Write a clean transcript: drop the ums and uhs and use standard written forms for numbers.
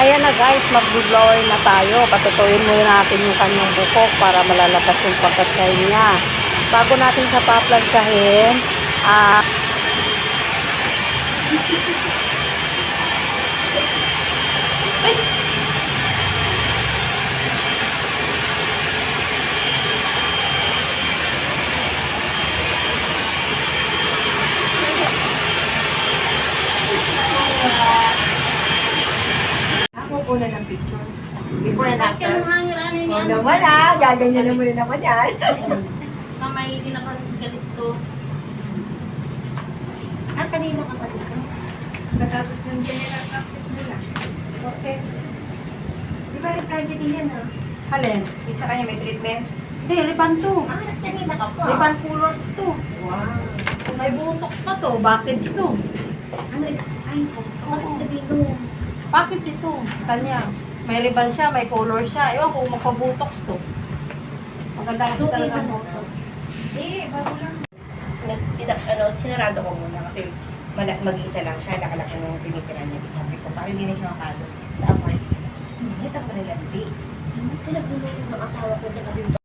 Ayan na guys, mag-blower na tayo. Patutuyin muna natin yung kanyang bukok para malalabas yung pagkatay niya. Bago natin sa paplagsahin, Ako una ng picture. Before and Bakit after. yung hangir ano yun? Oh, nawala. Gaganyan naman rin ako yan. Kamay din ako ganito. Kanina ka pa dito. Pagkatapos ng general practice nila. Okay. Di ba yung project din yan, ha? Alin? Isa kanya may treatment? hindi, riban to. Kanina ka pa. Riban colors to. Wow. May butox pa to, package to. Ano? Ay, bakit sabihin mo? Package ito, kanya. May riban siya, may color siya. Ewan kung magpa-butox to. Maganda kasi talaga ang butox. Bago lang. Sinarado ko muna kasi mag-isa lang siya, nakalaki ng tinitira niya. Sabi ko, parang hindi na siya makado sa apartment. Nakita ko na lambi. Pinagulong ng asawa ko na